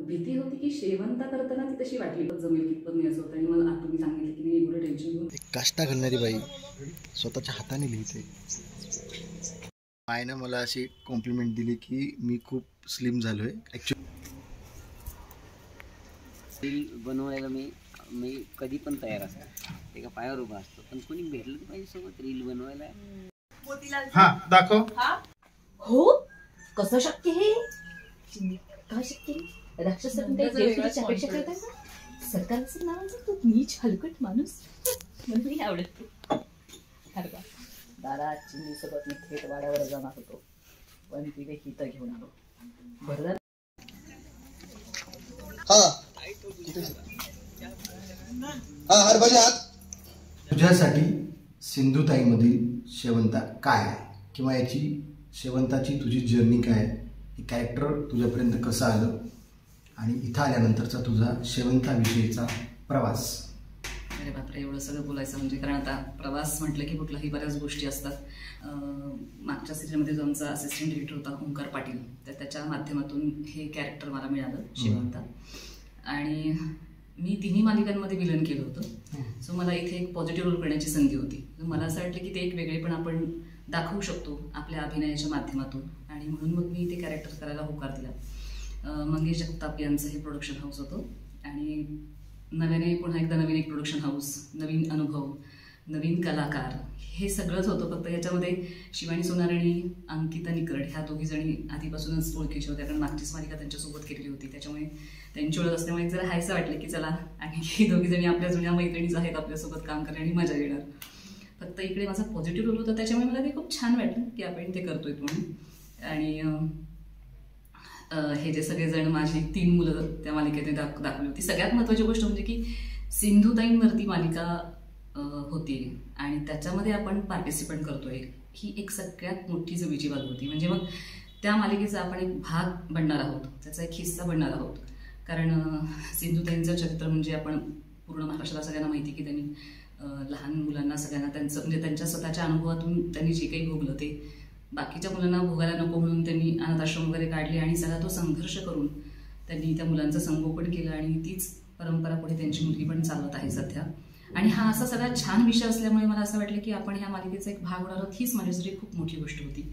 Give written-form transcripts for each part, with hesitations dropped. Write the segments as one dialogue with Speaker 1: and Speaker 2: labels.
Speaker 1: भीती होती की शेवंता करताना ती तशी वाटली पण जमेल कितपत नाही असं होतं. आणि मला तुम्ही सांगितलं की नाही एवढं टेन्शन घेऊन
Speaker 2: काष्टा घालणारी बाई स्वतःच्या हाताने लिहिते. मायनं मला अशी कॉम्प्लिमेंट दिली की मी खूप स्लिम झालोय. ॲक्च्युली
Speaker 3: रील बनवायला मी कधी पण तयार असतो, एका पायावर उभा असतो, पण कोणी भेटलं तर पाहिजे सोबत रील बनवायला.
Speaker 4: हा दाखव.
Speaker 1: हो कसं शक्य हे? काय शक्य? राक्षस अपेक्षा करतात सरकारचं नावाचं तू नीच हलकट माणूस म्हणून नाही आवडत. दादा चिमणी सोबत मी थेट वाड्यावर जाणार होतो पण तिथे हित घेऊन आलो. बरं
Speaker 2: तुझ्यासाठी सिंधुताईमधील शेवंता काय आहे किंवा याची शेवंताची तुझी जर्नी काय आहे, हे कॅरेक्टर तुझ्यापर्यंत कसं आलं आणि इथं आल्यानंतरचा तुझा शेवंताविषयीचा प्रवास.
Speaker 1: अरे बापरे, एवढं सगळं बोलायचं म्हणजे, कारण आता प्रवास म्हटलं की कुठलाही बऱ्याच गोष्टी असतात. मागच्या सीजनमध्ये जो आमचा असिस्टंट एडिटर होता ओंकार पाटील, तर त्याच्या माध्यमातून हे कॅरेक्टर मला मिळालं शेवंता. आणि मी तिन्ही मालिकांमध्ये विलन केलं होतं. सो मला इथे एक पॉझिटिव्ह रोल करण्याची संधी होती. मला असं वाटलं की ते एक वेगळेपण आपण दाखवू शकतो आपल्या अभिनयाच्या माध्यमातून, आणि म्हणून मग मी ते कॅरेक्टर करायला होकार दिला. मंगेश जगताप यांचं हे प्रोडक्शन हाऊस होतं आणि नव्याने पुन्हा एकदा नवीन एक प्रोडक्शन हाऊस, नवीन अनुभव, नवीन कलाकार, हे सगळंच होतं. फक्त याच्यामध्ये शिवानी सोनार आणि अंकिता निकरड ह्या दोघीजणी आधीपासूनच ओळखीच्या होत्या, कारण मागचीच मालिका त्यांच्यासोबत केलेली होती. त्याच्यामुळे त्यांची ओळख असल्यामुळे जरा हायचं वाटलं की चला आणि ही दोघीजणी आपल्या जुन्या मैत्रिणीच आहेत, आपल्यासोबत काम करणे आणि मजा येणार. फक्त इकडे माझा पॉझिटिव्ह रोल होता, त्याच्यामुळे मला ते खूप छान वाटलं की आपण ते करतोय म्हणून. आणि हे जे सगळेजण, माझी 3 मुलं त्या मालिकेने दाखवली होती. सगळ्यात महत्त्वाची गोष्ट म्हणजे की सिंधुताईंवरती मालिका होती आणि त्याच्यामध्ये आपण पार्टिसिपेट करतोय, ही एक सगळ्यात मोठी जमेची बाजू होती. म्हणजे मग त्या मालिकेचा आपण एक भाग बनणार आहोत, त्याचा एक हिस्सा बनणार आहोत. कारण सिंधुताईंचं चरित्र म्हणजे आपण पूर्ण महाराष्ट्राला सगळ्यांना माहिती की त्यांनी लहान मुलांना सगळ्यांना त्यांचं म्हणजे त्यांच्या स्वतःच्या अनुभवातून त्यांनी जे काही भोगलं ते बाकीच्या मुलांना भोगायला नको म्हणून त्यांनी अनाथ आश्रम वगैरे काढले आणि सगळा तो संघर्ष करून त्यांनी त्या मुलांचं संगोपन केलं आणि तीच परंपरा पुढे त्यांची मुलगी पण चालवत आहे सध्या. आणि हा असा सगळ्यात छान विषय असल्यामुळे मला असं वाटलं की आपण ह्या मालिकेचा एक भाग होणार आहोत. हीच माझ्यासाठी खूप मोठी गोष्ट होती.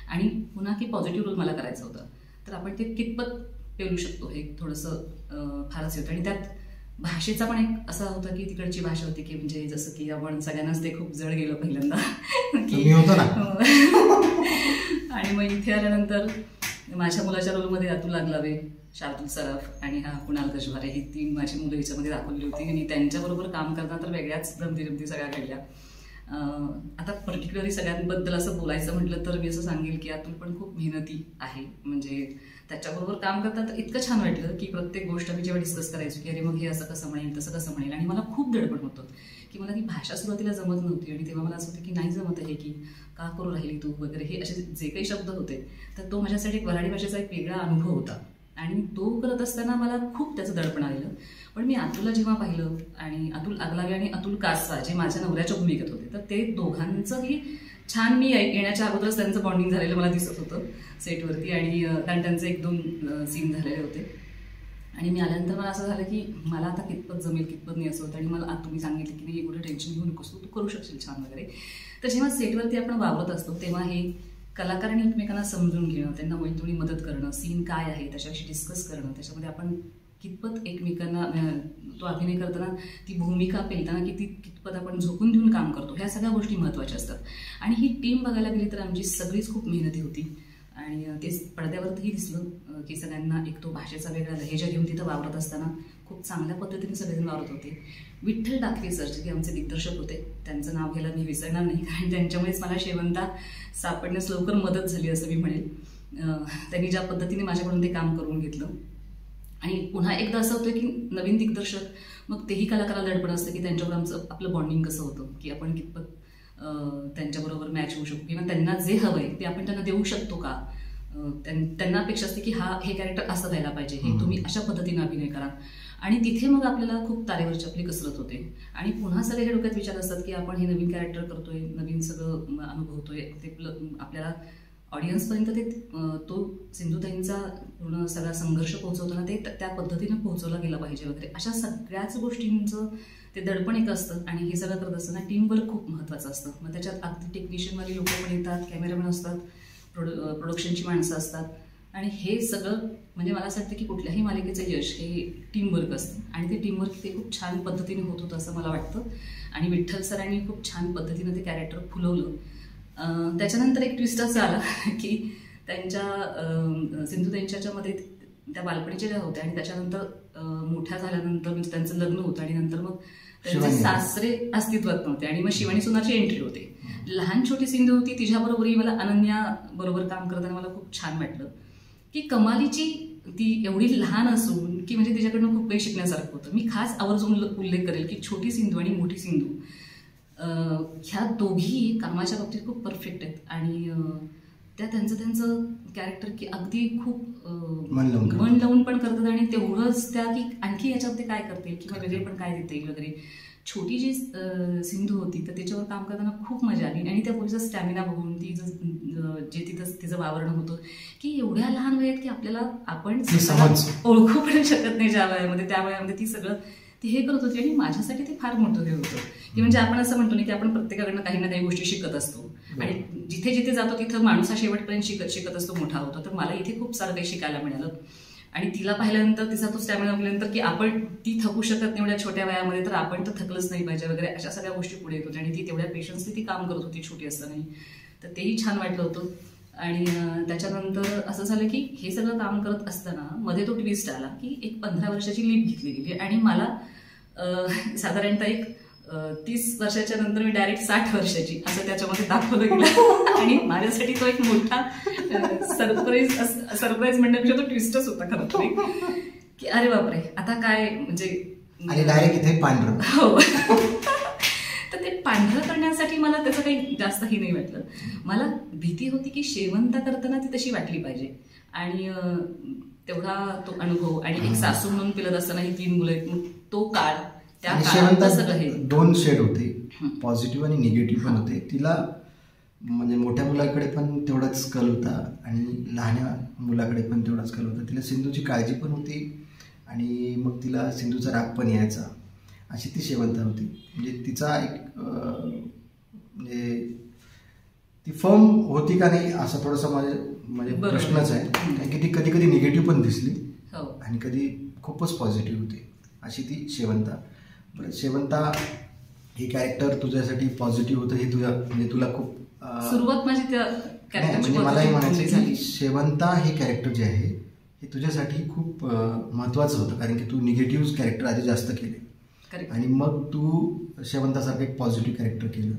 Speaker 1: आणि पुन्हा की पॉझिटिव्ह रोल मला करायचं होतं, तर आपण ते कितपत पेलू शकतो हे थोडंसं फारच होतं. आणि त्यात भाषेचा पण एक असा होता की तिकडची भाषा होती की म्हणजे जसं की आपण सगळ्यांनाच ते खूप जड गेलं पहिल्यांदा की आणि मग इथे आल्यानंतर माझ्या मुलाच्या रोलमध्ये अतुल लागलावे, शार्दुल सराफ आणि हा कुणाल गजवारे, ही 3 माझी मुलं याच्यामध्ये दाखवली होती. आणि त्यांच्याबरोबर काम करताना तर वेगळ्याच गमती सगळ्या घडल्या. आता पर्टिक्युलरली सगळ्यांबद्दल असं बोलायचं म्हटलं तर मी असं सांगेल की अतुल पण खूप मेहनती आहे. म्हणजे त्याच्याबरोबर काम करताना तर इतकं छान वाटलं की प्रत्येक गोष्ट मी जेव्हा डिस्कस करायचो की अरे मग हे असं कसं म्हणेल तसं कसं म्हणेल. आणि मला खूप दडपण होतं की मला ती भाषा सुरुवातीला जमत नव्हती आणि तेव्हा मला असं होतं की नाही जमत आहे की का करू राहिली तू वगैरे, हे असे जे काही शब्द होते तर तो माझ्यासाठी एक वऱ्हाडी भाषेचा एक वेगळा अनुभव होता. आणि तो करत असताना मला खूप त्याचं दडपण आलेलं. पण मी अतुलला जेव्हा पाहिलं, आणि अतुल आगलावे आणि अतुल कासवा जे माझ्या नवऱ्याच्या भूमिकेत होते, तर ते दोघांचंही छान, मी येण्याच्या अगोदरच त्यांचं बॉन्डिंग झालेलं मला दिसत होतं सेटवरती. आणि कारण त्यांचे 1-2 सीन झालेले होते. आणि मी आल्यानंतर मला असं झालं की मला आता कितपत जमेल कितपत नाही असं होतं. आणि मला तुम्ही सांगितलं की नाही एवढं टेन्शन घेऊ नकोस, तू करू शकशील छान वगैरे. तर जेव्हा सेटवरती आपण वावरत असतो तेव्हा हे कलाकारांनी एकमेकांना समजून घेणं, त्यांना थोडी मदत करणं, सीन काय आहे त्याच्याविषयी डिस्कस करणं, त्याच्यामध्ये आपण कितपत एकमेकांना तो अभिनय करताना ती भूमिका पेलताना कितपत आपण झोकून देऊन काम करतो, ह्या सगळ्या गोष्टी महत्त्वाच्या असतात. आणि ही टीम बघायला गेली तर आमची सगळीच खूप मेहनती होती. आणि ते पडद्यावरही दिसलं की सगळ्यांना एक तो भाषेचा वेगळा लहेजा घेऊन तिथं वावरत असताना खूप चांगल्या पद्धतीने सगळेजण वावरत होते. विठ्ठल डाकवे सर जे आमचे दिग्दर्शक होते, त्यांचं नाव घ्यायला मी विसरणार नाही, कारण त्यांच्यामुळेच मला शेवंता सापडण्यास लवकर मदत झाली असं मी म्हणेल. त्यांनी ज्या पद्धतीने माझ्याकडून ते काम करून घेतलं. आणि पुन्हा एकदा असं होतं की नवीन दिग्दर्शक, मग तेही कलाकाराला दडपण असतं की त्यांच्यावर आपलं बॉन्डिंग कसं होतं, की आपण कितपत त्यांच्याबरोबर मॅच होऊ शकतो किंवा त्यांना जे हवं आहे ते आपण त्यांना देऊ शकतो का. त्यांना अपेक्षा असते की हे कॅरेक्टर असं व्हायला पाहिजे, हे तुम्ही अशा पद्धतीने अभिनय करा. आणि तिथे मग आपल्याला खूप तारेवरची आपली कसरत होते. आणि पुन्हा सगळे हे डोक्यात विचार असतात की आपण हे नवीन कॅरेक्टर करतोय, नवीन सगळं अनुभवतोय, ते आपल्याला ऑडियन्सपर्यंत ते तो सिंधुताईंचा पूर्ण सगळा संघर्ष पोहोचवताना ते त्या पद्धतीने पोहोचवला गेला पाहिजे वगैरे अशा सगळ्याच गोष्टींचं ते दडपण एक असतं. आणि हे सगळं करत असताना टीमवर्क खूप महत्त्वाचं असतं. मग त्याच्यात अगदी टेक्निशियनवाली लोक पण येतात, कॅमेरामॅन असतात, प्रोडक्शनची माणसं असतात. आणि हे सगळं म्हणजे मला असं वाटतं की कुठल्याही मालिकेचं यश हे टीमवर्क असतं आणि ते टीमवर्क ते खूप छान पद्धतीने होत होतं असं मला वाटतं. आणि विठ्ठल सरांनी खूप छान पद्धतीनं ते कॅरेक्टर फुलवलं. त्याच्यानंतर एक ट्विस्ट असं आला की त्यांच्या सिंधुताईंच्यामध्ये त्या बालपणीच्या ज्या होत्या आणि त्याच्यानंतर मोठ्या झाल्यानंतर म्हणजे त्यांचं लग्न होतं आणि नंतर मग त्यांचे सासरे अस्तित्वात नव्हते आणि मग शिवानी सुनाची एंट्री होते. लहान छोटी सिंधू होती, तिच्याबरोबरही मला अनन्या बरोबर काम करताना मला खूप छान वाटलं की कमालीची ती एवढी लहान असून की म्हणजे तिच्याकडनं खूप काही शिकण्यासारखं होतं. मी खास आवर्जून उल्लेख करेल की छोटी सिंधू आणि मोठी सिंधू ह्या दोघी कामाच्या बाबतीत खूप परफेक्ट आहेत आणि त्या त्यांचं कॅरेक्टर की अगदी खूप मन लावून पण करतात आणि तेवढंच त्या की आणखी याच्यात ते काय करतील किंवा वेगळे पण काय देता येईल वगैरे. छोटी जी सिंधू होती तर त्याच्यावर काम करताना खूप मजा आली आणि त्या पोलीसचा स्टॅमिना बघून ती जे तिचं वावरणं होतं की एवढ्या लहान वयात की आपल्याला आपण ओळखू पण शकत नाही ज्या वयामध्ये, त्या वयामध्ये ती सगळं ती हे करत होती. आणि माझ्यासाठी ते फार मोठं हे होतं की म्हणजे आपण असं म्हणतो ना की आपण प्रत्येकाकडनं काही ना काही गोष्टी शिकत असतो आणि जिथे जिथे जातो तिथं माणूस हा शेवटपर्यंत शिकत असतो, मोठा होतो. तर मला इथे खूप सारं काही शिकायला मिळालं आणि तिला पाहिल्यानंतर तिचा तो स्टॅमिना बघल्यानंतर की आपण ती थकू शकत नाही एवढ्या छोट्या वयामध्ये, तर आपण तर थकलंच नाही पाहिजे वगैरे अशा सगळ्या गोष्टी पुढे येत होत्या आणि ती तेवढ्या पेशन्सने ती काम करत होती छोटी असताना. तर तेही छान वाटलं होतं. आणि त्याच्यानंतर असं झालं की हे सगळं काम करत असताना मध्ये तो ट्विस्ट आला की एक 15 वर्षाची लीप घेतली गेली आणि मला साधारणतः एक 30 वर्षाच्या नंतर मी डायरेक्ट 60 वर्षाची असं त्याच्यामध्ये दाखवलं गेलं आणि माझ्यासाठी तो एक मोठा सरप्राईज म्हणण्यापेक्षा तो ट्विस्टच होता खरं तर की अरे बापरे आता काय म्हणजे
Speaker 2: डायरेक्ट इथे पांढरं.
Speaker 1: हो. तर ते पांढरं करण्यासाठी मला त्याचं काही जास्तही नाही वाटलं. मला भीती होती की शेवंता करताना ती तशी वाटली पाहिजे आणि तेवढा तो अनुभव आणि एक सासू म्हणून पिलत असताना ही 3 मुलं आहेत, मग तो काळ त्या काळात सगळं हे
Speaker 2: 2 शेड होते, पॉझिटिव्ह आणि निगेटिव्ह पण होते. तिला म्हणजे मोठ्या मुलाकडे पण तेवढाच कल होता आणि लहान्या मुलाकडे पण तेवढाच कल होता. तिला सिंधूची काळजी पण होती आणि मग तिला सिंधूचा राग पण यायचा, अशी ती शेवंता होती. म्हणजे तिचा एक म्हणजे ती फर्म होती का नाही असा थोडासा म्हणजे प्रश्नच आहे. कारण की ती कधी कधी निगेटिव्ह पण दिसली आणि कधी खूपच पॉझिटिव्ह होती, अशी ती शेवंता. बरं, शेवंता हे कॅरेक्टर तुझ्यासाठी पॉझिटिव्ह होतं हे म्हणजे तुला खूप
Speaker 1: सुरुवात माझी त्या
Speaker 2: म्हणजे मलाही म्हणायचं की शेवंता हे कॅरेक्टर जे आहे हे तुझ्यासाठी खूप महत्त्वाचं होतं कारण की तू निगेटिव्ह कॅरेक्टर आधी जास्त केले आणि मग तू शेवंतासारखं एक पॉझिटिव्ह कॅरेक्टर केलं.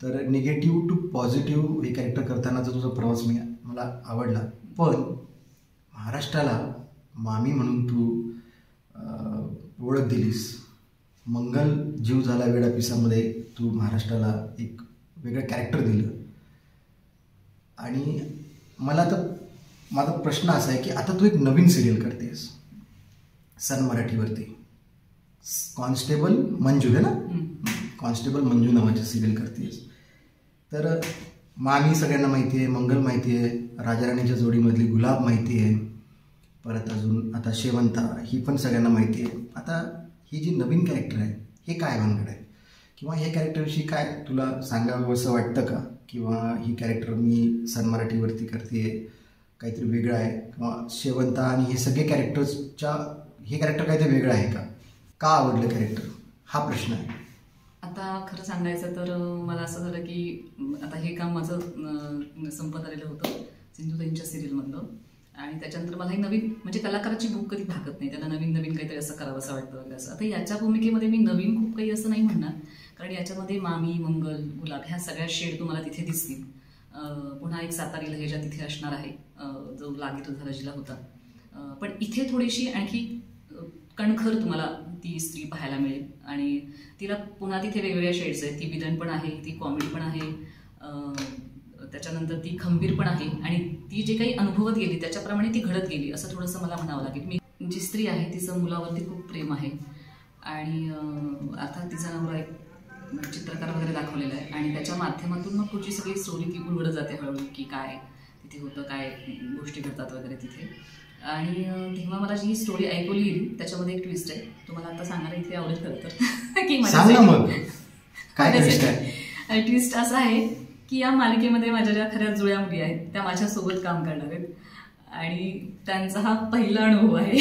Speaker 2: तर निगेटिव्ह टू पॉझिटिव्ह हे कॅरेक्टर करतानाचा तुझा प्रवास मला आवडला. पण महाराष्ट्राला मामी म्हणून तू ओळख दिलीस, मंगल जीव झाला वेडा पिसामध्ये तू महाराष्ट्राला एक वेगळं कॅरेक्टर दिलं. आणि मला तर माझा प्रश्न असा आहे की आता तू एक नवीन सिरियल करतेस सन मराठीवरती, कॉन्स्टेबल मंजू आहे ना, कॉन्स्टेबल मंजू नावाची सिरियल करतेस. तर मामी सगळ्यांना माहिती आहे, मंगल माहिती आहे, राजाराणीच्या जोडीमधली गुलाब माहिती आहे, परत अजून आता शेवंता ही पण सगळ्यांना माहिती आहे. आता ही जी नवीन कॅरेक्टर आहे हे काय भानगड आहे किंवा हे कॅरेक्टरविषयी काय तुला सांगावं असं वाटतं का, किंवा ही कॅरेक्टर मी सन मराठीवरती करते काहीतरी वेगळं आहे, किंवा शेवंता आणि हे सगळे कॅरेक्टर्सच्या हे कॅरेक्टर काहीतरी वेगळं आहे का आवडलं कॅरेक्टर, हा प्रश्न आहे.
Speaker 1: आता खरं सांगायचं तर मला असं झालं की आता हे काम माझं संपत आलेलं होतं सिंधुताईंच्या सिरियलमधलं आणि त्याच्यानंतर मला ही नवीन म्हणजे कलाकाराची भूक कधी भागत नाही, त्याला नवीन नवीन काहीतरी असं करावं असं वाटतं वगैरे असं. आता याच्या भूमिकेमध्ये मी नवीन खूप काही असं नाही म्हणणार कारण याच्यामध्ये मामी, मंगल, गुलाब ह्या सगळ्या शेड तुम्हाला तिथे दिसतील. पुन्हा एक सातारी लहेजा तिथे असणार आहे जो लागीत धरजीला होता. पण इथे थोडीशी आणखी कणखर तुम्हाला ती स्त्री पाहायला मिळेल आणि तिला पुन्हा तिथे वेगवेगळ्या शेड्स आहेत. ती विलन पण आहे, ती कॉमेडी पण आहे, त्याच्यानंतर ती खंबीर पण आहे आणि ती जे काही अनुभवत गेली त्याच्याप्रमाणे ती घडत गेली असं थोडंसं मला म्हणावं लागेल. मी जी स्त्री आहे तिचं मुलावरती खूप प्रेम आहे आणि अर्थात तिचा नवरा एक चित्रकार वगैरे दाखवलेला आहे आणि त्याच्या माध्यमातून मग पुढची सगळी स्टोरी ती उलगडत जाते हळूहळू की काय तिथे होतं, काय गोष्टी घडतात वगैरे तिथे. आणि तेव्हा मला जी स्टोरी ऐकवली गेली त्याच्यामध्ये एक ट्विस्ट आहे, तुम्हाला आता सांगायला इथे आवडेल खरं तर की माझ्या ट्विस्ट असा आहे की या मालिकेमध्ये माझ्या ज्या खऱ्या जुळ्या मुली आहेत त्या माझ्यासोबत काम करणार आहेत आणि त्यांचा हा पहिला अनुभव आहे.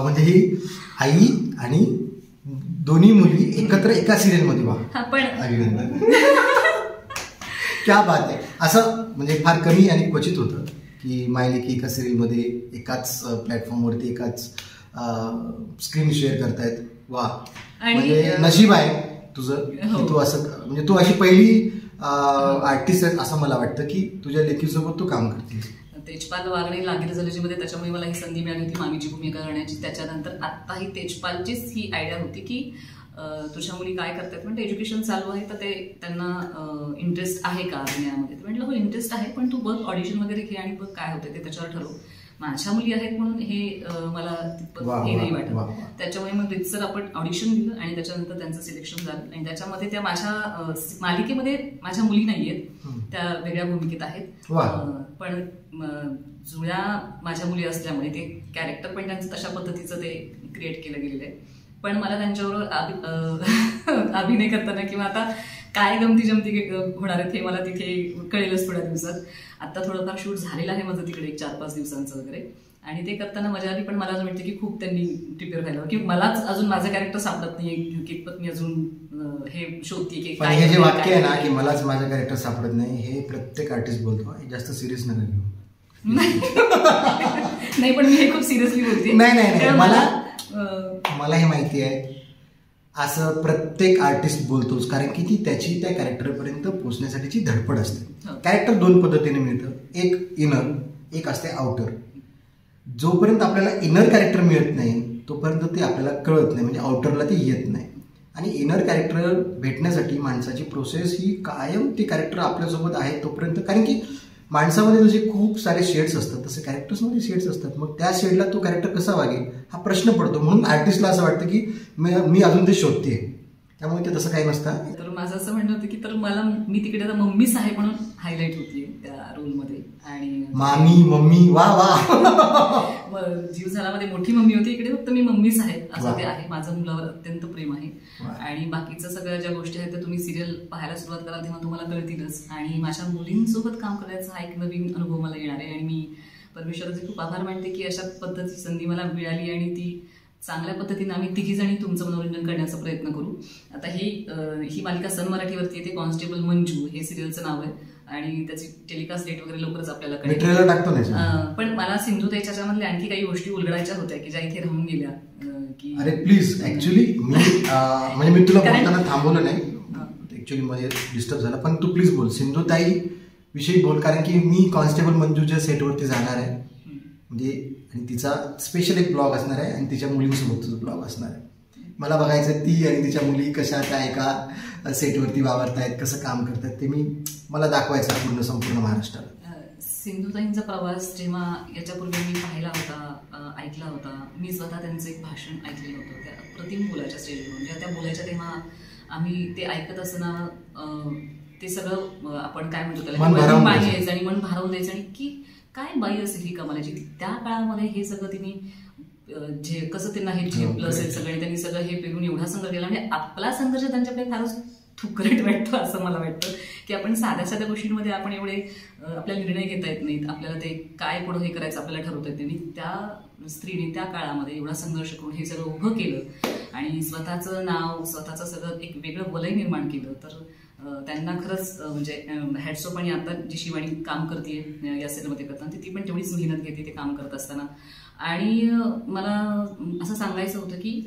Speaker 2: म्हणजे ही आई आणि दोन्ही मुली एकत्र एका सिरियल मध्ये
Speaker 1: पण
Speaker 2: क्या बात आहे. असं म्हणजे फार कमी आणि क्वचित होतं की मायलेकी एका सिरियलमध्ये एकाच प्लॅटफॉर्मवरती एकाच स्क्रीन शेअर करतायत. वा, म्हणजे नशीब आहे तुझं की तू असं म्हणजे तू अशी पहिली आर्टिस्ट आहे असं मला वाटतं की तुझ्या लेखीसोबत तू काम करतेस.
Speaker 1: तेजपाल वागणे लागेल जलजीमध्ये त्याच्यामुळे मला ही संधी मिळाली होती मामीची भूमिका करण्याची. त्याच्यानंतर आत्ता ही तेजपालचीच ही आयडिया होती की तुझ्या मुली काय करतात म्हणजे एज्युकेशन चालू आहे तर ते त्यांना इंटरेस्ट आहे का अभिनयामध्ये. म्हटलं हो इंटरेस्ट आहे पण तू बघ ऑडिशन वगैरे घे आणि बघ काय होते ते त्याच्यावर ठरव. माझ्या मुली आहेत म्हणून हे मला हे नाही वाटत. त्याच्यामुळे मग रितसर आपण ऑडिशन दिलं आणि त्याच्यानंतर त्यांचं सिलेक्शन झालं आणि त्याच्यामध्ये त्या माझ्या मालिकेमध्ये माझ्या मुली नाहीयेत, त्या वेगळ्या भूमिकेत आहेत. पण जुळ्या माझ्या मुली असल्यामुळे ते कॅरेक्टर पण त्यांचं तशा पद्धतीचं ते क्रिएट केलं गेलेलं आहे. पण मला त्यांच्याबरोबर अभिनय करताना किंवा आता काय गमती जमती होणार आहेत हे मला तिथे कळेलच थोड्या दिवसात. आता थोडंफार शूट झालेलं आहे माझं तिकडे 4-5 दिवसांचं वगैरे आणि ते करताना मजा आली. पण मला असं वाटतं की खूप त्यांनी प्रिपेअर व्हायला की मलाच अजून माझं कॅरेक्टर सापडत नाही कितपत मी अजून हे शोधते की
Speaker 2: काय. हे जे वाक्य आहे ना की मलाच माझं कॅरेक्टर सापडत नाही हे प्रत्येक आर्टिस्ट बोलतो. जास्त सिरियस नका घेऊ.
Speaker 1: नाही पण मी हे खूप सिरियसली बोलते.
Speaker 2: नाही मला हे माहिती आहे असं प्रत्येक आर्टिस्ट बोलतोच कारण की ती त्याची त्या कॅरेक्टरपर्यंत पोहोचण्यासाठीची धडपड असते. कॅरेक्टर 2 पद्धतीने मिळतं, एक इनर, एक असते आउटर. जोपर्यंत आपल्याला इनर कॅरेक्टर मिळत नाही तोपर्यंत ते आपल्याला कळत नाही, म्हणजे आउटरला ते येत नाही. आणि इनर कॅरेक्टर भेटण्यासाठी माणसाची प्रोसेस ही कायम ते कॅरेक्टर आपल्यासोबत आहे तोपर्यंत, कारण की माणसामध्ये जसे खूप सारे शेड्स असतात तसे कॅरेक्टर्समध्ये शेड्स असतात. मग त्या शेडला तो कॅरेक्टर कसा वागेल हा प्रश्न पडतो. म्हणून आर्टिस्टला असं वाटतं की मी अजून ते शोधते, त्यामुळे ते तसं काही नसतं.
Speaker 1: तर माझं असं म्हणणं होतं की तर मला मी तिकडे आता मम्मीच आहे म्हणून हायलाईट होती त्या रोलमध्ये. आणि
Speaker 2: मामी मम्मी वा
Speaker 1: जीव झाल्यामध्ये मोठी मम्मी होती, इकडे फक्त मी मम्मीच आहे असं ते आहे. माझं मुलावर अत्यंत प्रेम आहे आणि बाकीचं सगळ्या ज्या गोष्टी आहेत त्या तुम्ही सिरियल पाहायला सुरुवात कराल तेव्हा तुम्हाला कळतीलच. आणि माझ्या मुलींसोबत काम करायचा हा एक नवीन अनुभव मला येणार आहे आणि मी परमेश्वराचे खूप आभार मानते की अशा पद्धतीची संधी मला मिळाली आणि ती चांगल्या पद्धतीने आम्ही तिघीजणी तुमचं मनोरंजन करण्याचा प्रयत्न करू. आता ही मालिका सन मराठीवरती येते. कॉन्स्टेबल मंजू हे सिरियलचं नाव आहे आणि त्याची टेलिकास्ट डेट वगैरे लवकरच आपल्याला कळेल. पण मला सिंधुताईच्या त्याच्यामधले आणखी काही गोष्टी उलगडायच्या होत्या की ज्या इथे राहून गेल्या की
Speaker 2: अरे प्लीज ऍक्च्युली म्हणजे मी तुला बोलताना थांबवलं नाही, ऍक्च्युली मध्ये डिस्टर्ब झाला, पण तू प्लीज बोल सिंधुताई विषयी बोल कारण की मी कॉन्स्टेबल मंजूच्या सेटवरती जाणार आहे म्हणजे आणि तिचा स्पेशल एक ब्लॉग असणार आहे आणि तिच्या मुलींसोबतचा ब्लॉग असणार आहे. मला बघायचं ती आणि तिच्या मुली कशा त्या एका सेटवरती वावरतायत, कसं काम करतायत ते मला दाखवायचं संपूर्ण महाराष्ट्राला.
Speaker 1: सिंधुताईंचा प्रवास जेव्हा याच्यापूर्वी मी पाहिला होता, ऐकला होता, मी स्वतः त्यांचं एक भाषण ऐकलेलं होतं. त्या अप्रतिम बोलायच्या स्टेजवर, म्हणजे त्या बोलायच्या तेव्हा आम्ही ते ऐकत असताना ते सगळं आपण काय म्हणतो त्याला पाणी यायचं आणि मन भारावून द्यायचं आणि की काय बाई असेल ही कमालाची. त्या काळामध्ये हे सगळं तिने जे कसं त्यांना हे झेपलं असेल सगळं, त्यांनी सगळं हे पेरून एवढा संघर्ष केला. म्हणजे आपला संघर्ष त्यांच्याकडे फारच थुकरट वाटतो असं मला वाटतं की आपण साध्या साध्या गोष्टींमध्ये आपण एवढे आपल्याला निर्णय घेता येत नाहीत, आपल्याला ते काय पुढं हे करायचं आपल्याला ठरवता येत नाही. त्या स्त्रीने त्या काळामध्ये एवढा संघर्ष करून हे सगळं उभं केलं आणि स्वतःचं नाव स्वतःचं सगळं एक वेगळं वलय निर्माण केलं. तर त्यांना खरंच म्हणजे हॅट्स ऑफ. आणि आता जी शिवानी काम करते या सेटमध्ये करताना ती पण तेवढीच मेहनत घेते ते काम करत असताना. आणि मला असं सांगायचं होतं की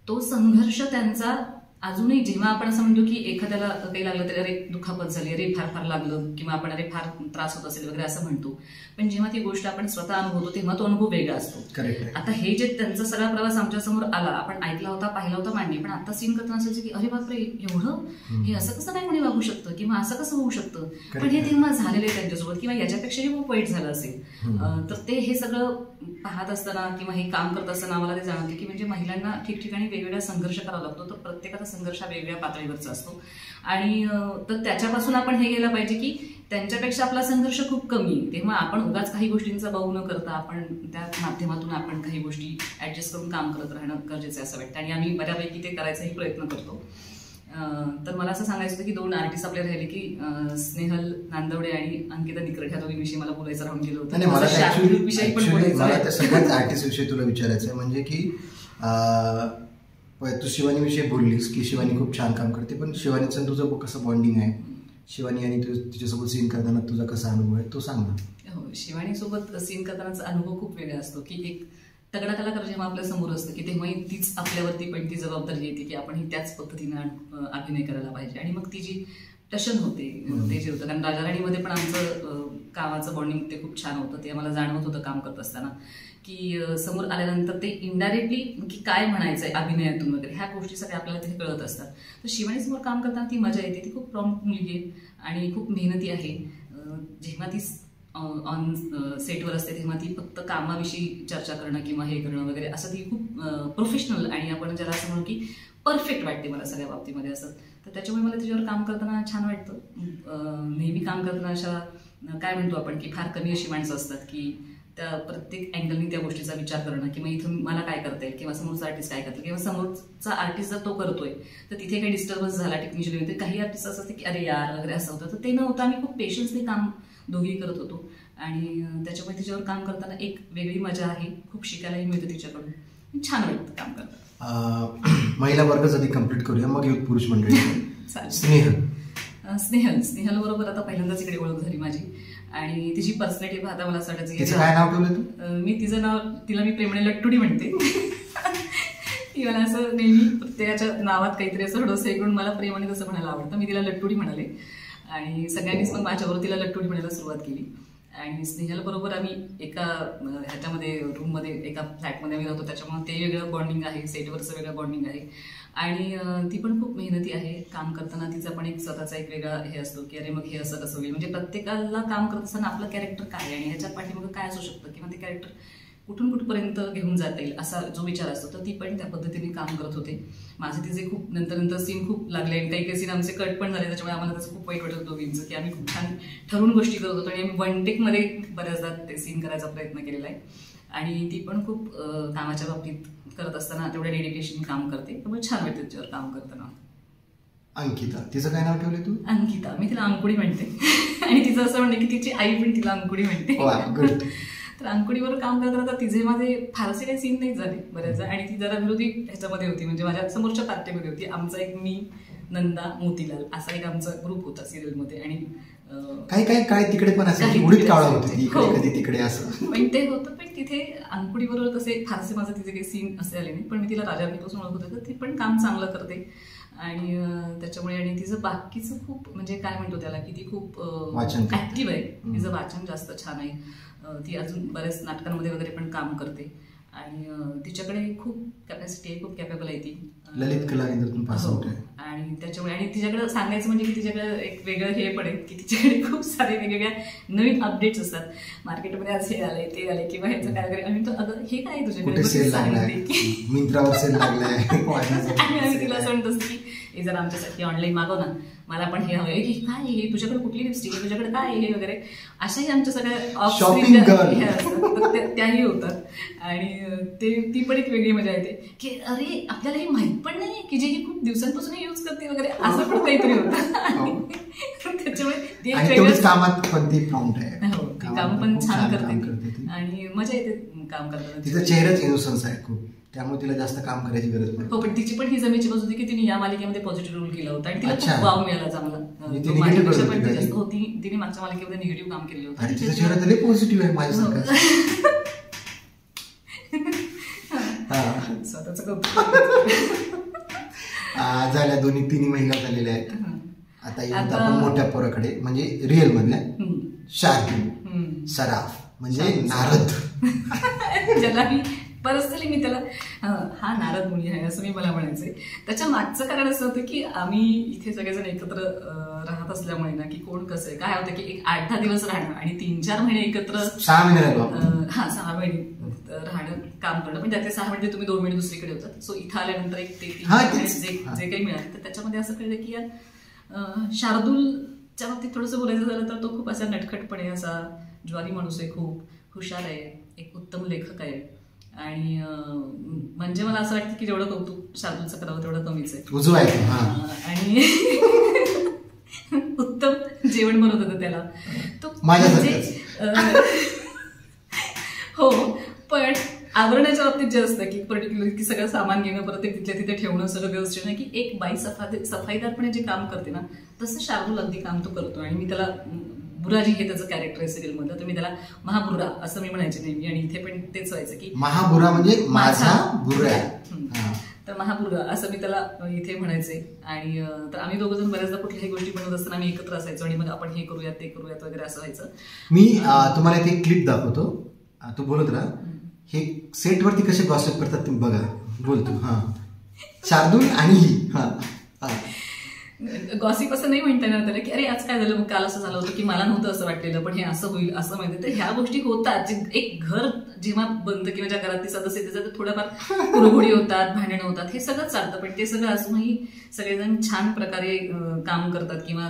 Speaker 1: तो संघर्ष त्यांचा अजूनही जेव्हा आपण असं म्हणतो की एखाद्याला काही लागलं तरी अरे दुखापत झाली, अरे फार फार लागलं किंवा आपण अरे फार त्रास होत असेल वगैरे असं म्हणतो, पण जेव्हा ती गोष्ट आपण स्वतः अनुभवतो तेव्हा तो अनुभव वेगळा असतो. आता हे जे त्यांचा सगळा प्रवास आमच्या समोर आला, आपण ऐकला होता, पाहिला होता मांडणी, पण आता सीन करताना असायचं की अरे बापरे एवढं हे असं कसं काय कोणी वागू शकतं किंवा असं कसं होऊ शकतं. पण हे तेव्हा झालेलं आहे त्यांच्यासोबत किंवा याच्यापेक्षाही खूप वाईट झालं असेल तर ते हे सगळं पाहत असताना किंवा हे काम करत असताना मला ते जाणवते की म्हणजे महिलांना ठिकठिकाणी वेगवेगळा संघर्ष करावा लागतो, तर प्रत्येकाचा संघर्ष हा वेगवेगळ्या पातळीवरचा असतो आणि तर त्याच्यापासून आपण हे गेलं पाहिजे की त्यांच्यापेक्षा आपला संघर्ष खूप कमी आहे, तेव्हा आपण उगाच काही गोष्टींचा बाऊ न करता आपण त्या माध्यमातून आपण काही गोष्टी ऍडजस्ट करून काम करत राहणं गरजेचं आहे असं वाटतं आणि आम्ही बऱ्यापैकी ते करायचाही प्रयत्न करतो. तर मला असं सांगायचं होतं की 2 आर्टिस्ट आपले राहिले की स्नेहल नांदवडे आणि अंकिता निकरेठ ह्या दोघींविषयी मला बोलायचं राहून गेलं होतं.
Speaker 2: मला त्या सगळ्याच आर्टिस्ट विषयी तुला विचारायचं आहे, म्हणजे की तू शिवानीविषयी बोललीस की शिवानी खूप छान काम करते, पण शिवानीचं तुझं कसं बॉन्डिंग आहे, शिवानी आणि तिच्यासोबत सीन करताना तुझा कसा अनुभव आहे तो सांग ना.
Speaker 1: हो, शिवानीसोबत सीन करतानाचा अनुभव खूप वेगळा असतो की एक तगडा कलाकार जेव्हा आपल्या समोर असतं की तेव्हाही तीच आपल्यावरती पण ती जबाबदारी येते की आपण ही त्याच पद्धतीनं अभिनय करायला पाहिजे आणि मग ती जी टशन होते ते जे होतं, कारण राजा राणीमध्ये पण आमचं कामाचं बॉन्डिंग ते खूप छान होतं, ते आम्हाला जाणवत होतं काम करत असताना की समोर आल्यानंतर ते इनडायरेक्टली की काय म्हणायचं आहे अभिनयातून वगैरे ह्या गोष्टी सगळ्या आपल्याला तिथे कळत असतात. तर शिवानीसमोर काम करताना ती मजा येते, ती खूप प्रॉम्प्ट मुलगी आहे आणि खूप मेहनती आहे. जेव्हा ती ऑन सेटवर असते तेव्हा ती फक्त कामाविषयी चर्चा करणं किंवा हे करणं वगैरे असं ती खूप प्रोफेशनल आणि आपण ज्याला असं म्हणू की परफेक्ट वाटते मला सगळ्या बाबतीमध्ये असं. तर त्याच्यामुळे मला तिच्यावर काम करताना छान वाटतं. नेहमी काम करताना अशा काय म्हणतो आपण की फार कमी अशी माणसं असतात की त्या प्रत्येक अँगलनी त्या गोष्टीचा विचार करणं किंवा इथं मला काय करता येईल किंवा समोरचा आर्टिस्ट काय करतो किंवा समोरचा आर्टिस्ट जर तो करतोय तर तिथे काही डिस्टर्बन्स झाला टेक्निशियली तर काही आर्टिस्ट असं असते की अरे यार वगैरे असं होतं, तर ते नव्हतं. आम्ही खूप पेशन्सने काम दोघेही करत होतो आणि त्याच्यामुळे तिच्यावर काम करताना एक वेगळी मजा आहे, खूप शिकायलाही मिळतं तिच्याकडून, छान वाटतं काम करताना.
Speaker 2: महिला वर्ग जरी कम्प्लीट करूया मग युथ पुरुष मंडळी.
Speaker 1: स्नेहल बरोबर आता पहिल्यांदाच इकडे ओळख झाली माझी आणि तिची पर्सनॅलिटी पाहता मला असं वाटायचं
Speaker 2: तिचं काय नाव ठेवलं तू?
Speaker 1: मी तिचं नाव तिला मी प्रेमाने लट्टुडी म्हणते. ती मला असं नेहमी प्रत्येकाच्या नावात काहीतरी असं थोडंसं करून मला प्रेमाने तसं म्हणायला आवडतं, मी तिला लट्टुडी म्हणाले आणि सगळ्यांनीच पण माझ्याबरोबर तिला लट्टुडी म्हणायला सुरुवात केली. आणि स्नेहल बरोबर आम्ही एका ह्याच्यामध्ये रूममध्ये एका फ्लॅटमध्ये आम्ही राहतो, त्याच्यामुळे ते वेगळं बॉन्डिंग आहे, सेटवरचं वेगळं बॉन्डिंग आहे आणि ती पण खूप मेहनती आहे. काम करताना तिचा पण एक स्वतःचा एक वेगळा हे असतो की अरे मग हे असं कसं होईल, म्हणजे प्रत्येकाला काम करत असताना आपलं कॅरेक्टर काय आहे आणि ह्याच्या पाठीमागं काय असू शकतं किंवा ते कॅरेक्टर कुठून कुठपर्यंत घेऊन जाता येईल असा जो विचार असतो, तर ती पण त्या पद्धतीने काम करत होते. माझे तिचे खूप नंतर सीन खूप लागले आणि काही सीन आमचे कट पण झाले, त्याच्यामुळे आम्हाला त्याचं खूप वाईट वाटत दोघींचं की आम्ही खूप छान ठरवून गोष्टी करत होतो आणि आम्ही 1 टेकमध्ये बऱ्याचदा ते सीन करायचा प्रयत्न केलेला आहे आणि ती पण खूप कामाच्या बाबतीत करत असताना तेवढं डेडिकेशन काम करते, त्यामुळे छान वाटतं तिच्यावर काम करताना.
Speaker 2: अंकिता, तिचं काय नाव ठेवलं तू?
Speaker 1: अंकिता, मी तिला अंकुडी म्हणते आणि तिचं असं म्हणते की तिची आई पण तिला अंकुडी म्हणते. तर अंकुडीवर काम करत राहता तिचे माझे फारसे काही सीन नाही झाले बऱ्याचदा आणि ती जरा विरोधी ह्याच्यामध्ये होती, म्हणजे माझ्या समोरच्या पार्टीमध्ये होती. आमचा एक मी, नंदा, मोतीलाल असा एक आमचा ग्रुप होता सिरियलमध्ये आणि
Speaker 2: काय तिकडे पण असं उडीत कावळा होती कधी तिकडे असं
Speaker 1: पण ते होतं. पण तिथे अंकुडीबरोबर तसे फारसे माझे तिचे काही सीन असे आले नाही, पण मी तिला राजाराणीपासून ओळखत होते, तर ती पण काम चांगलं करते आणि त्याच्यामुळे आणि तिचं बाकीचं खूप म्हणजे काय म्हणतो त्याला की ती खूप ऍक्टिव्ह आहे, तिचं वाचन जास्त छान आहे, ती अजून बऱ्याच नाटकांमध्ये वगैरे पण काम करते आणि तिच्याकडे खूप कॅपॅसिटी आहे, खूप कॅपेबल आहे ती.
Speaker 2: ललित कला केंद्रातून पास आउट आहे
Speaker 1: आणि त्याच्यामुळे आणि तिच्याकडे सांगायचं म्हणजे की तिच्याकडे एक वेगळं हे पण आहे की तिच्याकडे खूप सारे वेगवेगळ्या नवीन अपडेट्स असतात. मार्केटमध्ये आज हे आलंय ते आलंय किंवा ह्याचं काय वगैरे आम्ही अगं हे काय तुझ्याकडे
Speaker 2: मिंत्रावर सेल लागलाय
Speaker 1: आणि आम्ही तिला असं म्हणत असतो की हे जर आमच्यासाठी ऑनलाईन मागव ना, मला पण हे हवंय की काय हे तुझ्याकडे कुठली लिपस्टिक आहे, तुझ्याकडे काय हे वगैरे अशाही आमच्या सगळ्या त्याही होतात आणि ती पण एक वेगळी मजा येते की अरे आपल्याला हे माहित पण नाही की जे ही खूप दिवसांपासून यूज करते वगैरे असं पण काहीतरी होतं. त्याच्यामुळे
Speaker 2: कामात पण ती प्रॉम्प्ट आहे,
Speaker 1: काम पण छान करते आणि मजा येते काम करताना.
Speaker 2: तिचा चेहराच इनोसन्स आहे खूप, त्यामुळे तिला जास्त काम करायची गरज नाही.
Speaker 1: हो, पण तिची पण ही जमेची बाजू होती की तिने या मालिकेमध्ये पॉझिटिव्ह रोल केला होता आणि तिला खूप वाव मिळाला चांगला. तिने मागच्या मालिकेमध्ये निगेटिव्ह काम केलं होतं
Speaker 2: आणि तिचा चेहरा तरी पॉझिटिव्ह आहे माझ्यासारखा.
Speaker 1: स्वतःच कौतुक
Speaker 2: झाल्या 2-3 महिला झालेल्या आहेत. आता येऊन आपण मोठ्या पोराकडे म्हणजे रिअल मधल्या शार्दूल, सराफ म्हणजे नारद,
Speaker 1: ज्याला मी पर्सनली मी त्याला हा नारद मुनी आहे असं मी मला म्हणायचंय. त्याच्या मागचं कारण असं होतं की आम्ही इथे सगळेजण एकत्र राहत असल्यामुळे ना, की कोण कसं आहे काय होतं की एक 8-10 दिवस राहणं आणि 3-4 महिने एकत्र
Speaker 2: 6 महिने राहिलो.
Speaker 1: 6 महिने राहणं काम करणं, पण त्याचे 6 महिने तुम्ही 2 महिने दुसरीकडे होतात. सो इथं आल्यानंतर एक ते 3 महिने जे काही मिळाले तर त्याच्यामध्ये असं कळलं की यार शार्दूलच्या बाबतीत थोडंसं बोलायचं झालं तर तो खूप असा नटखटपणे असा ज्वारी माणूस आहे, खूप हुशार आहे, एक उत्तम लेखक आहे. आणि म्हणजे मला असं वाटतं की जेवढं कौतुक शार्दूलचं करावं तेवढं कमीच आहे. आणि उत्तम जेवण बनवत होतं त्याला तो हो. पण आवरण्याच्या बाबतीत जे असतं की पर्टिक्युलर की सगळं सामान घेणं, परत ते तिथल्या तिथे ठेवणं, सगळं व्यवस्थित नाही की एक बाई सफाईदारपणे जे काम करते ना तसं शार्दूल अगदी काम तो करतो. आणि मी त्याला बुराजी हे त्याचं कॅरेक्टर आहे सिरियलमधलं, तर मी त्याला महाबुरा असं मी म्हणायचे नेहमी. आणि इथे पण तेच व्हायचं की
Speaker 2: महाबुरा म्हणजे माझा बुरा.
Speaker 1: तर महाबुरा असं मी त्याला इथे म्हणायचे. आणि तर आम्ही दोघं जण बऱ्याचदा कुठल्याही गोष्टी बनवत असताना आम्ही एकत्र असायचो आणि मग आपण हे करूयात ते करूयात वगैरे असं व्हायचं.
Speaker 2: मी तुम्हाला इथे क्लिप दाखवतो, तू बोलत राहा. हे सेटवरती कसे गॉसिप करतात तुम्ही बघा. बोलतो हा शार्दूल आणि ही
Speaker 1: गॉसिप असं नाही म्हणता येणार त्याला की अरे आज काय झालं, मग काल असं झालं होतं की मला नव्हतं असं वाटलेलं पण हे असं होईल असं माहिती. तर ह्या गोष्टी होतात. एक घर जेव्हा बनतं किंवा ज्या घरातली सदस्य त्याचं थोड्याफार कुरघोडी होतात, भांडणं होतात, हे सगळं चालतं. पण ते सगळं अजूनही सगळेजण छान प्रकारे काम करतात किंवा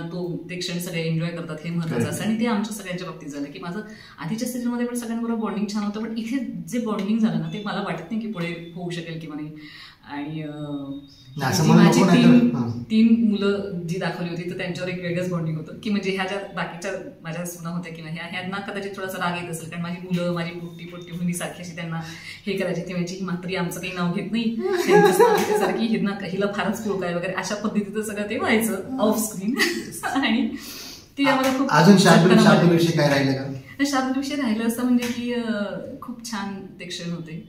Speaker 1: ते क्षण सगळे एन्जॉय करतात, हे महत्वाचं असतं. आणि ते आमच्या सगळ्यांच्या बाबतीत झालं की माझं आधीच्या सीझनमध्ये पण सगळ्यांबरोबर बॉन्डिंग छान होतं, पण इथे जे बॉन्डिंग झालं ना ते मला वाटत नाही की पुढे होऊ शकेल किंवा नाही. आणि माझी 3 मुलं जी दाखवली होती तर त्यांच्यावर एक वेगळंच बॉन्डिंग होतं की म्हणजे ह्या ज्या बाकीच्या माझ्या सुना होत्या किंवा ह्यांना कदाचित थोडासा राग येत असेल कारण माझी मुलं माझी पोट्टी मुली सारखी अशी त्यांना हे करायची ती म्हणजे ही मात्री आमचं काही नाव घेत नाही, सारखी हिला फारच पोळ काय वगैरे अशा पद्धतीचं सगळं ते व्हायचं ऑफ स्क्रीन. आणि ती आम्हाला खूप
Speaker 2: अजून शार्दूलविषयी काय राहिलं का?
Speaker 1: शार्दूलविषयी राहिलं असं म्हणजे की खूप छान ते क्षण होते.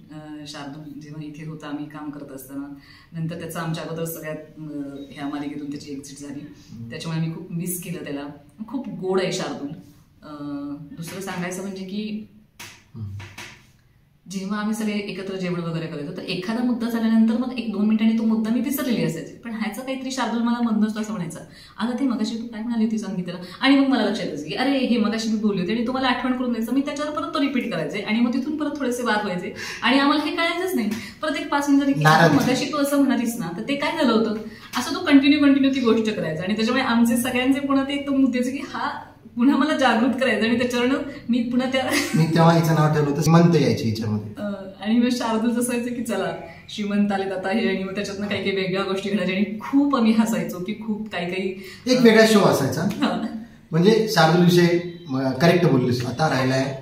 Speaker 1: शार्दूल जेव्हा इथे होता आम्ही काम करत असताना, नंतर त्याचं आमच्या अगोदर सगळ्यात ह्या मालिकेतून त्याची एक्झिट झाली, त्याच्यामुळे आम्ही खूप मिस केलं त्याला. खूप गोड आहे शार्दूल. दुसरं सांगायचं म्हणजे की जेव्हा आम्ही सगळे एकत्र जेवण वगैरे करायचो तर एखादा मुद्दा झाल्यानंतर मग 1-2 मिनिटांनी तो मुद्दा मी विसरलेली असायची, पण ह्याचं काहीतरी शार्दूल मला मधनच असं म्हणायचं अगं ते मगाशी तू काय म्हणाली होती सांगितलं. आणि मग मला लक्षात यायचं की अरे हे मगाशी मी बोलली होती आणि तुम्हाला आठवण करून द्यायचं. मी त्याच्यावर परत तो रिपीट करायचे आणि मग तिथून परत थोडेसे वाद व्हायचे आणि आम्हाला हे कळायचंच नाही. परत एक 5 मिनिट की मगाशी तू असं म्हणालीस ना तर ते काय झालं होतं असं तो कंटिन्यू ती गोष्ट करायचा. आणि त्याच्यामुळे आमचे सगळ्यांचे पुन्हा ते एकदम मुद्द्याचे की हा पुन्हा मला जागृत करायचं. आणि त्याच्यावरनं मी पुन्हा मी
Speaker 2: तेव्हा हिचं नाव ठेवलं होतं श्रीमंत यायची हिच्यामध्ये.
Speaker 1: आणि मग शार्दूल जसं व्हायचं की चला श्रीमंत आले आता हे, आणि मग त्याच्यातनं काही काही वेगळ्या गोष्टी घडायच्या आणि खूप आम्ही हसायचो की खूप काही
Speaker 2: एक वेगळा शो असायचा. म्हणजे शार्दूल विषयी करेक्ट बोललीस. आता राहिलाय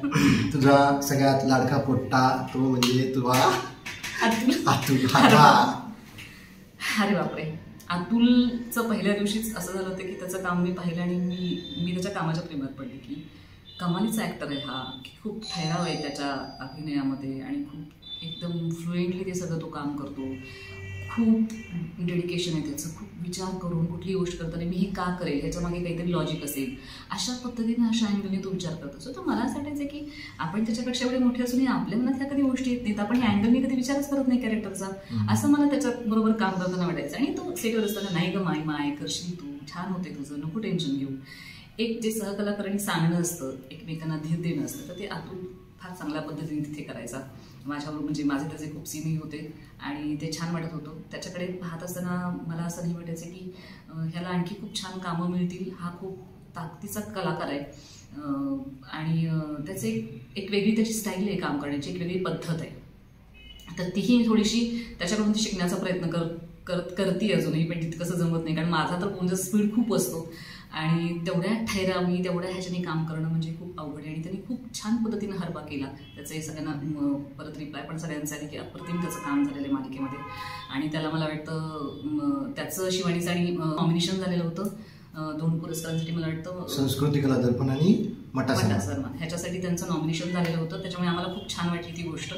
Speaker 2: तुझा सगळ्यात लाडका पोट्टा तो म्हणजे तुझा अतुल. अरे
Speaker 1: बापरे. अतुलचं पहिल्या दिवशीच असं झालं होतं की त्याचं काम मी पाहिलं आणि मी त्याच्या कामाच्या प्रेमात पडले की कमालीचा ॲक्टर आहे हा, की खूप ठहराव आहे त्याच्या अभिनयामध्ये आणि खूप एकदम फ्लुएंटली ते सगळं तो काम करतो. खूप डेडिकेशन आहे त्याचं, खूप विचार करून कुठली गोष्ट करताना मी हे का करेल ह्याच्या मागे काहीतरी लॉजिक असेल अशा पद्धतीने अशा अँगलने तो विचार करत असतो. तर मला असं वाटायचं की आपण त्याच्यापेक्षा एवढे मोठे असूनही आपल्या मनात ह्या कधी गोष्टी येत नाहीत, आपण ह्या अँगलने कधी विचारच करत नाही कॅरेक्टरचा, असं मला त्याच्याबरोबर काम करताना वाटायचं. आणि तो सेटवर असताना नाही ग माय करशील तू, छान होते तुझं, नको टेन्शन घेऊ. एक जे सहकलाकारांनी सांगणं असतं, एकमेकांना धीर देणं असतं, तर ते अतुल फार चांगल्या पद्धतीने तिथे करायचा माझ्याबरोबर. म्हणजे माझे त्याचे खूप सीनही होते आणि ते छान वाटत होतं. त्याच्याकडे पाहत असताना मला असं नाही वाटायचं की ह्याला आणखी खूप छान कामं मिळतील, हा खूप ताकदीचा कलाकार आहे आणि त्याचे एक वेगळी त्याची स्टाईल आहे काम करण्याची, एक वेगळी पद्धत आहे. तर तीही थोडीशी त्याच्याकडून ती शिकण्याचा प्रयत्न करते अजूनही, पण तितकंसं जमत नाही कारण माझा तर बोलण्याचा स्पीड खूप असतो आणि तेवढ्या ठहरावी तेवढ्या ह्याच्याने काम करणं म्हणजे खूप अवघड आहे. आणि त्यांनी खूप छान पद्धतीनं हरबा केला त्याचं. सगळ्यांना परत रिप्लाय पण सगळ्यांचा आली की अप्रतिम त्याचं काम झालेलं आहे मालिकेमध्ये. आणि त्याला मला वाटतं त्याचं शिवानीचं आणि नॉमिनेशन झालेलं होतं 2 पुरस्कारांसाठी. मला वाटतं
Speaker 2: संस्कृती कला दर्पण आणि मटा
Speaker 1: सन्मान ह्याच्यासाठी त्यांचं नॉमिनेशन झालेलं होतं. त्याच्यामुळे आम्हाला खूप छान वाटली ती गोष्ट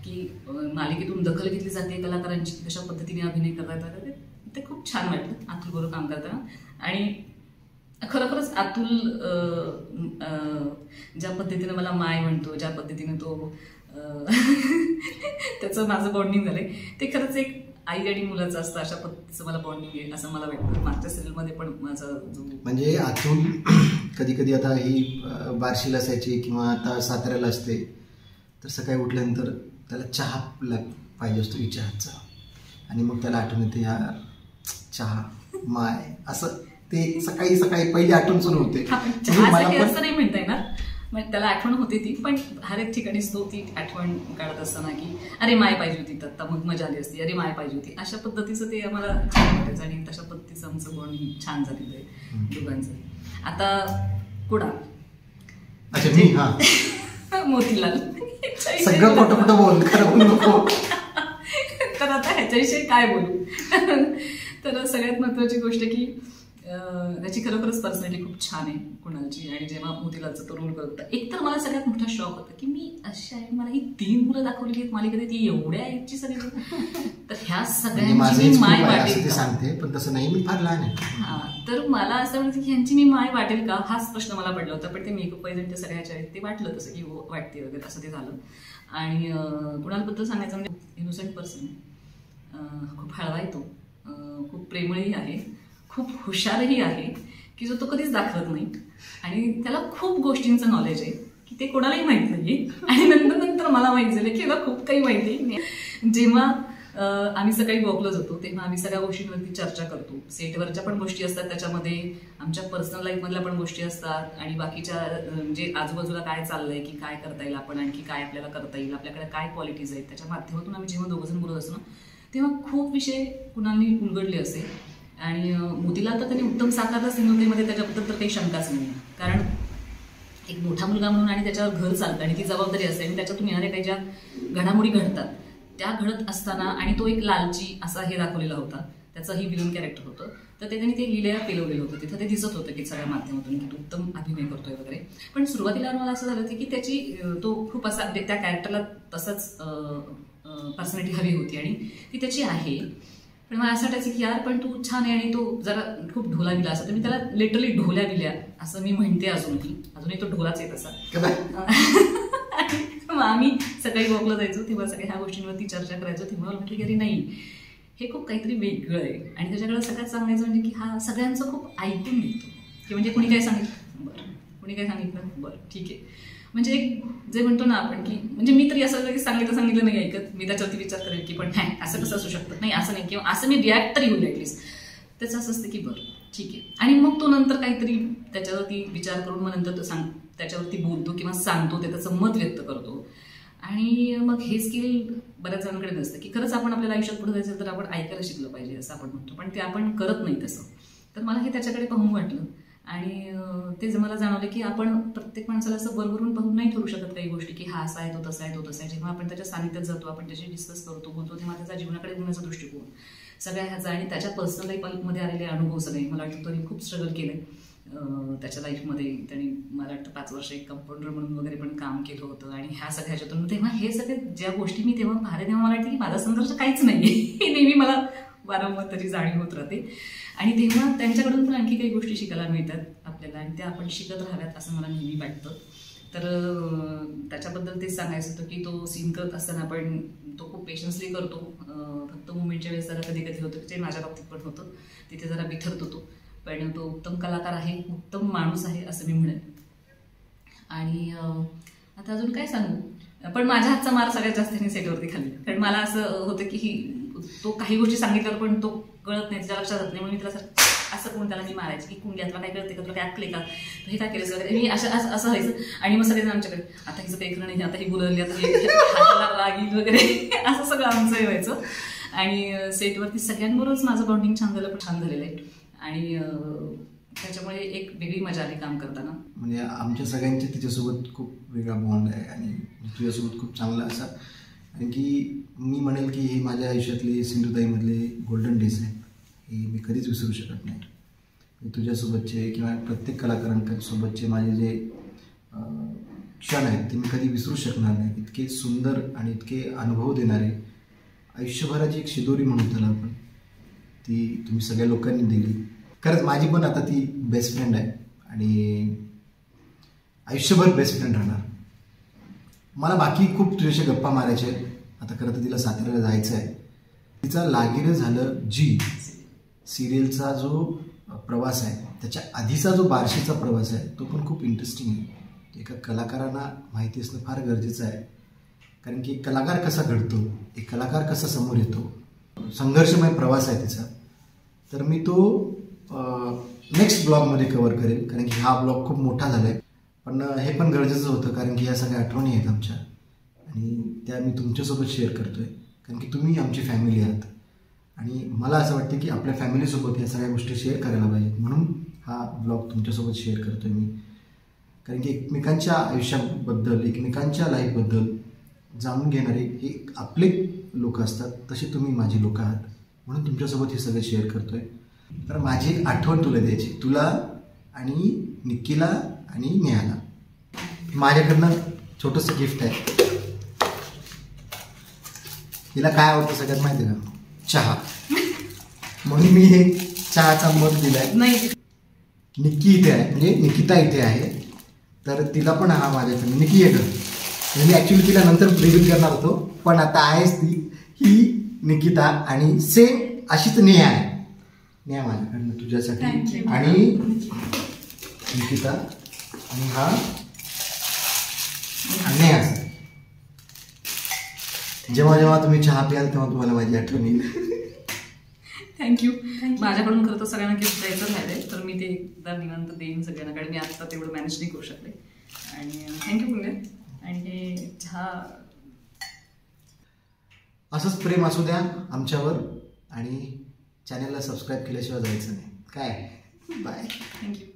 Speaker 1: की मालिकेतून दखल घेतली जाते कलाकारांची, कशा पद्धतीने अभिनय करता येतात, ते खूप छान वाटलं अतुल बरोबर काम करताना. आणि खरोखरच अतुल ज्या पद्धतीनं मला माय म्हणतो, ज्या पद्धतीनं तो त्याचं माझं बॉन्डिंग झालंय ते खरंच एक आई आणि मुलाचं असतं, अशा पद्धतीचं मला बॉन्डिंग आहे असं मला वाटतं. मागच्या सिरियलमध्ये पण माझा जो
Speaker 2: म्हणजे अतुल कधी कधी आता ही बार्शीला असायची किंवा आता साताऱ्याला असते, तर सकाळी उठल्यानंतर त्याला चहा पाहिजे असतो चहाचा, आणि मग त्याला आठवण येते यार चहा माय, असं ते सकाळी सकाळी पहिली आठवण सुरू होते.
Speaker 1: चहासाठी असं नाही म्हणता येणार, म्हणजे त्याला आठवण होती ती, पण हर एक ठिकाणीच तो ती आठवण काढत असताना की अरे माय पाहिजे होती, तर मग मजा आली असती, अरे माय पाहिजे होती, अशा पद्धतीचं ते आम्हाला छान वाटायचं आणि तशा पद्धतीचं आमचं बॉन्डिंग छान झालेलं आहे दोघांचं. आता कुणाल,
Speaker 2: अच्छा मी हा
Speaker 1: मोतीलाल
Speaker 2: सगळं खोटं खोटं बोल, खरं बोलू नको.
Speaker 1: तर आता ह्याच्याविषयी काय बोलू. तर सगळ्यात महत्वाची गोष्ट की त्याची खरोखरच पर्सनॅलिटी खूप छान आहे कुणालची, आणि जेव्हा मोतीलालचा तो रोल करत एक तर मला सगळ्यात मोठा शॉक होता की मी अशी आहे, मला ही 3 मुलं दाखवलेली आहेत मालिकेत, ती एवढ्या आईची सगळी, तर ह्या सगळ्यांची मी माय वाटेल
Speaker 2: सांगते, पण तसं नाही, मी फार लहान आहे.
Speaker 1: हा, तर मला असं वाटतं की ह्यांची मी माय वाटेल का, हाच प्रश्न मला पडला होता. पण ते मेकअप पाहिजे सगळ्याच्या ते वाटलं तसं की वाटते वगैरे असं ते झालं. आणि कुणालबद्दल सांगायचं म्हणजे इनोसेंट पर्सन, खूप हळवा आहे तो, खूप प्रेमळही आहे, खूप हुशारही आहे की जो तो कधीच दाखवत नाही, आणि त्याला खूप गोष्टींचं नॉलेज आहे की ते कोणालाही माहीत नाहीये, आणि नंतर मला माहीत झालं की याला खूप काही माहिती नाही. जेव्हा आम्ही सकाळी वॉकला जातो तेव्हा आम्ही सगळ्या गोष्टींवरती चर्चा करतो. सेटवरच्या पण गोष्टी असतात, त्याच्यामध्ये आमच्या पर्सनल लाईफमधल्या पण गोष्टी असतात, आणि बाकीच्या म्हणजे आजूबाजूला काय चाललंय की काय करता येईल, आपण आणखी काय आपल्याला करता येईल, आपल्याकडे काय क्वालिटीज आहेत, त्याच्या माध्यमातून आम्ही जेव्हा दोघंजण बोलत असतो ना तेव्हा खूप विषय कुणालनी उलगडले असे. आणि मोतीलाल तर त्यांनी उत्तम साकारलं सिंधुताईमध्ये, त्याच्याबद्दल तर काही शंकाच नाही. कारण एक मोठा मुलगा म्हणून आणि त्याच्यावर घर चालतं आणि ती जबाबदारी असते, आणि त्याच्यातून येणाऱ्या काही ज्या घडामोडी घडतात त्या घडत असताना, आणि तो एक लालची असा हे दाखवलेला होता, त्याचंही विलन कॅरेक्टर होतं, तर ते त्यांनी ते लिहिलेलं पेलवलेलं होतं. तिथं ते दिसत होतं की सगळ्या माध्यमातून की तो उत्तम अभिनय करतोय वगैरे. पण सुरुवातीला मला असं झालं होतं की त्याची तो खूप असा त्या कॅरेक्टरला तसंच पर्सनॅलिटी हवी होती, आणि ती त्याची आहे. पण मला असं वाटायचं की यार पण तू छान आहे, आणि तो जरा खूप ढोला विला असं, तर मी त्याला लिटरली ढोल्या विल्या असं मी म्हणते अजूनही तो ढोलाच येत असा. मग आम्ही सकाळी वॉकला जायचो तेव्हा सगळ्या ह्या गोष्टींवरती चर्चा करायचो, तेव्हा मला म्हटलं की अरे नाही हे खूप काहीतरी वेगळं आहे. आणि त्याच्याकडे सगळ्यात सांगायचं म्हणजे की हा सगळ्यांचं खूप ऐकून घेतो, की म्हणजे कुणी काय सांगितलं बरं, कुणी काय सांगितलं बरं ठीक आहे, म्हणजे एक जे म्हणतो ना आपण की म्हणजे मी तरी असं की सांगितलं नाही ऐकत, मी त्याच्यावरती विचार करेल की पण नाही असं कसं असू शकतं, नाही असं नाही, किंवा असं मी रिॲक्ट तरी होईल ॲटलिस्ट. त्याचं असं असतं की बरं ठीक आहे, आणि मग तो नंतर काहीतरी त्याच्यावरती विचार करून मग नंतर तो त्याच्यावरती बोलतो किंवा सांगतो, ते त्याचं मत व्यक्त करतो. आणि मग हे स्किल बऱ्याच जणांकडे नसतं की खरंच आपण आपल्याला आयुष्यात पुढे जायचं तर आपण ऐकायला शिकलं पाहिजे असं आपण म्हणतो, पण ते आपण करत नाही तसं. तर मला हे त्याच्याकडे पाहून वाटलं, आणि ते मला जाणवलं की आपण प्रत्येक माणसाला असं बरोबरून पाहून नाही ठरू शकत काही गोष्टी की हा असा आहे, तो तसा आहे, तो तसा आहे. जेव्हा आपण त्याच्या सानिध्यात जातो, आपण त्याची डिस्कस करतो, बोलतो, तेव्हा त्याचा जीवनाकडे बघण्याचा दृष्टिकोन सगळ्या ह्याचा, आणि त्याच्या पर्सनल लाईफमध्ये आलेले अनुभव सगळे, मला वाटतं तरी खूप स्ट्रगल केलं त्याच्या लाईफमध्ये. त्यांनी मला वाटतं 5 वर्ष एक कंपाऊंडर म्हणून वगैरे पण काम केलं होतं, आणि ह्या सगळ्या ह्याच्यातून तेव्हा हे सगळे ज्या गोष्टी मी तेव्हा पाहिले तेव्हा मला वाटतं की माझा संघर्ष काहीच नाही, हे नेहमी मला वारंवार तरी जाणीव होत राहते. आणि तेव्हा त्यांच्याकडून पण आणखी काही गोष्टी शिकायला मिळतात आपल्याला, आणि त्या आपण शिकत राहाव्यात असं मला नेहमी वाटतं. तर त्याच्याबद्दल तेच सांगायचं होतं की तो सीन करत असताना पण तो खूप पेशन्सली करतो. फक्त मुवमेंटच्या वेळेस जरा कधी कधी होतं, जे माझ्या बाबतीत पण होतं, तिथे जरा बिथरत होतो. पण तो उत्तम कलाकार आहे, उत्तम माणूस आहे असं मी म्हणेन. आणि आता अजून काय सांगू, पण माझ्या हातचा मार सगळ्यात जास्त सेटवरती खाल्ली. कारण मला असं होतं की तो काही गोष्टी सांगितल्यावर पण तो कळत नाही, त्याच्या लक्षात राहत नाही, म्हणून मी त्याला असं करून त्याला मी मारायची की कुंडली तुला काय कळते का, तुला काय ऐकले का, हे काय केलं वगैरे, मी असं व्हायचं. आणि मग सगळेजण आमच्याकडे आता हिचं काही खरं नाही, आता ही बोलवली, आता हे लागील वगैरे असं सगळं आमचं हे व्हायचं. आणि सेटवरती सगळ्यांबरोबरच माझं बॉन्डिंग छान झालं, पण छान झालेलं आहे, आणि त्याच्यामुळे एक वेगळी मजा आली काम करताना.
Speaker 2: म्हणजे आमच्या सगळ्यांचे तिच्यासोबत खूप वेगळा बॉन्ड आहे, आणि तुझ्यासोबत खूप चांगला असा. कारण की मी म्हणेल की हे माझ्या आयुष्यातले सिंधुताईमधले गोल्डन डेज आहेत, हे मी कधीच विसरू शकत नाही. मी तुझ्यासोबतचे किंवा प्रत्येक कलाकारांसोबतचे माझे जे क्षण आहेत ते मी कधी विसरू शकणार नाही. इतके सुंदर आणि इतके अनुभव देणारे, आयुष्यभराची एक शिदोरी म्हणून त्याला आपण, ती तुम्ही सगळ्या लोकांनी दिली. खरंच माझी पण आता ती बेस्ट फ्रेंड आहे, आणि आयुष्यभर बेस्ट फ्रेंड राहणार. मला बाकी खूप तुझ्याशी गप्पा मारायचे आहेत, आता खरं तर तिला साताऱ्याला जायचं आहे. तिचा लागीर झालं जी सिरियलचा जो प्रवास आहे त्याच्या आधीचा जो बार्शीचा प्रवास आहे तो पण खूप इंटरेस्टिंग आहे. एका कलाकारांना माहिती असणं फार गरजेचं आहे, कारण की एक कलाकार कसा घडतो, एक कलाकार कसा समोर येतो, संघर्षमय प्रवास आहे तिचा. तर मी तो नेक्स्ट ब्लॉगमध्ये कव्हर करेल, कारण की हा ब्लॉग खूप मोठा झाला आहे. पण हे पण गरजेचं होतं, कारण की ह्या सगळ्या आठवणी आहेत आमच्या आणि त्या मी तुमच्यासोबत शेअर करतो आहे, कारण की तुम्ही आमची फॅमिली आहात आणि मला असं वाटतं की आपल्या फॅमिलीसोबत या सगळ्या गोष्टी शेअर करायला पाहिजेत. म्हणून हा ब्लॉग तुमच्यासोबत शेअर करतो आहे मी, कारण की एकमेकांच्या आयुष्याबद्दल, एकमेकांच्या लाईफबद्दल जाणून घेणारे हे आपले लोक असतात, तसे तुम्ही माझी लोक आहात. म्हणून तुमच्यासोबत हे सगळं शेअर करतो आहे. तर माझी एक आठवण तुला द्यायची, तुला आणि निक्कीला आणि नेहाला. माझ्याकडनं छोटंसं गिफ्ट आहे. हिला काय आवडतं सगळ्यात माहिती आहे का? चहा. म्हणून मी हे चहाचा मग दिलाय.
Speaker 1: नाही,
Speaker 2: निक्की इथे आहे, म्हणजे निकिता इथे आहे, तर तिला पण हा माझ्याकडनं. निक्की आहे का? मी ॲक्च्युली तिला नंतर रिव्हील करणार होतो, पण आता आहेच ती. ही निकिता आणि सेम अशीच नेहा आहे. नेहा माझ्याकडनं तुझ्यासाठी आणि निकिता आणि हा नेहा. जेव्हा जेव्हा तुम्ही चहा प्याल तेव्हा तुम्हाला माझी आठवण येईल.
Speaker 1: थँक्यू. माझ्याकडून खरं तर सगळ्यांना गिफ्ट द्यायचं राहिलंय, तर मी ते एकदा निवांत देईन सगळ्यांना, कारण मी आता तेवढं मॅनेज नाही करू शकले. आणि थँक्यू पुण्य. आणि हे चहा
Speaker 2: असंच प्रेम असू द्या आमच्यावर आणि चॅनलला सबस्क्राईब केल्याशिवाय जायचं नाही. काय बाय.
Speaker 1: थँक्यू.